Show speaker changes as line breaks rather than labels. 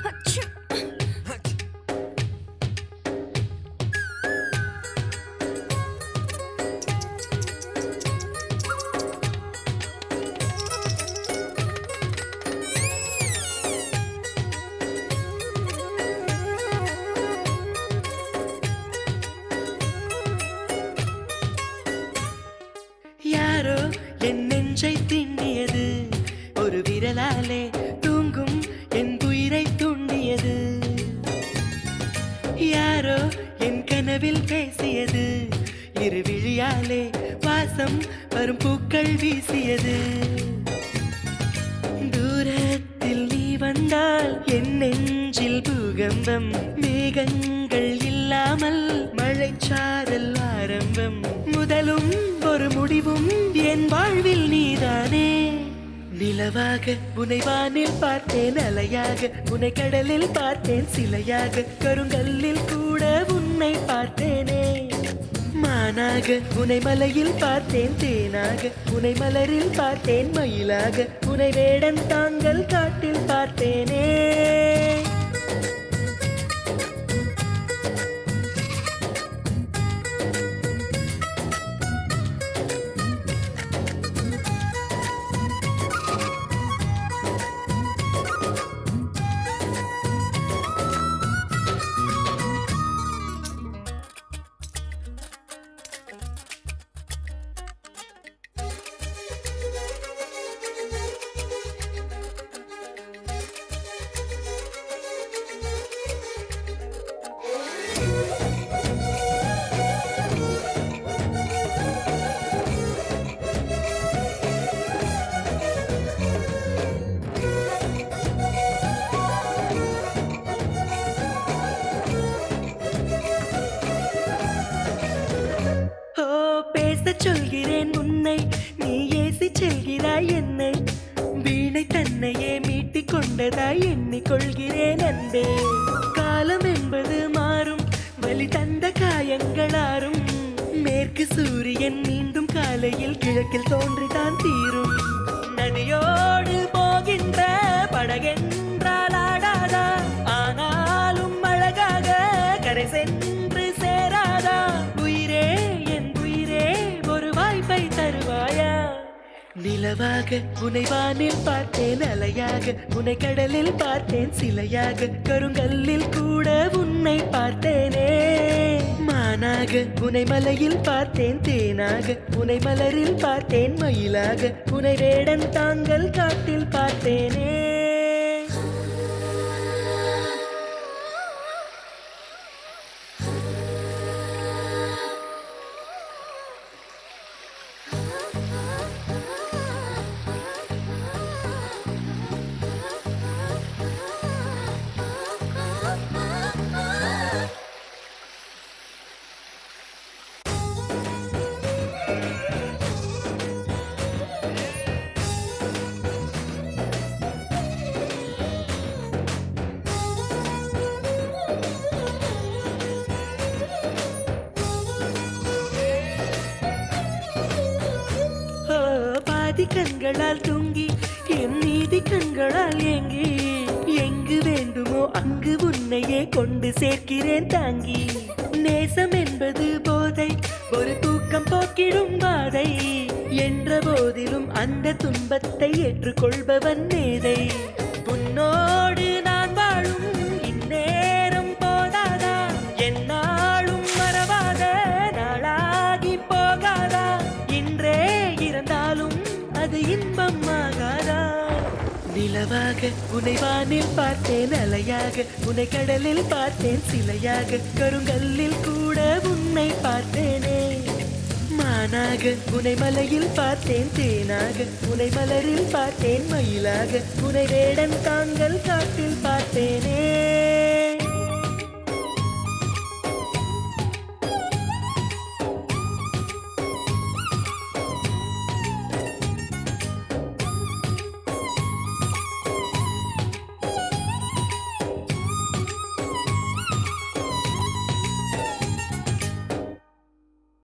அச்சு.
யாரோ என் நெஞ்சை திண்ணியது, ஒரு விரலாலே தூங்கும் என் உயிரை துண்ணியது. யாரோ என் கனவில் பேசியது, இரு விழியாலே வாசம் வரும் பூக்கள் வீசியது. தூரத்தில் நீ வந்தால் என் நெஞ்சில் பூகம்பம், மேகங்கள் இல்லாமல் மழைச்சாரல் ஆரம்பம். முதலும் ஒரு முடிவும் என் வாழ்வில் நீதானே. நிலவாக உனை வானில் பார்த்தேன், அலையாக உனை கடலில் பார்த்தேன், சிலையாக கருங்கல்லில் கூட உன்னை பார்த்தேனே. மானாக உனை மலையில் பார்த்தேன், தேனாக உனை மலரில் பார்த்தேன், மயிலாக உனை வேடன் தாங்கள் காட்டில் பார்த்தேனே. சொல்கிறேன் உன்னை, நீ ஏசி செல்கிறாய் என்னை. வீணை தன்னையே மீட்டிக் கொண்டதாய் எண்ணிக்கொள்கிறேன் அன்பே. காலம் என்பது மாறும், வலி தந்த காயங்களாரும். மேற்கு சூரியன் மீண்டும் காலையில் கிழக்கில் தோன்றிதான் தீரும். நதியோடு போகின்ற படகென்றால் ஆடாதா, ஆனாலும் அழகாக கரை சென்று சேராதா. உயிரே என் உயிரே, ஒரு வாய்ப்பை தருவாயா? நிலவாக உனை வானில் பார்த்தேன், அலையாக உனை கடலில் பார்த்தேன், சிலையாக கருங்கல்லில் கூட உன்னை பார்த்தேனே. மானாக உனை மலையில் பார்த்தேன், தேனாக உனை மலரில் பார்த்தேன், மயிலாக உனை வேடன் தாங்கள் காட்டில் பார்த்தேனே. கண்களால் தூங்கி என் நீதி கண்களால் ஏங்கி, எங்கு வேண்டுமோ அங்கு உன்னையே கொண்டு சேர்க்கிறேன் தாங்கி. நேசம் என்பது போதை, ஒரு தூக்கம் போக்கிடும் பாதை. என்ற போதிலும் அந்த துன்பத்தை ஏற்றுக்கொள்பவன் மேதை. உன்னோடு நான் வாழும் இந்நேரம் போதாதா, என்னாலும் மறவாத நாளாகி போகாதா. இன்றே இருந்தாலும் அது இன்பம் ஆகாதா. நிலவாக உனை வானில் பார்த்தேன், அலையாக உனை கடலில் பார்த்தேன், சிலையாக கருங்கல்லில் கூட உன்னை பார்த்தேனே. மானாக உனை மலையில் பார்த்தேன், தேனாக உனை மலரில் பார்த்தேன், மயிலாக உனை வேடன் தாங்கள் காட்டில் பார்த்தேனே.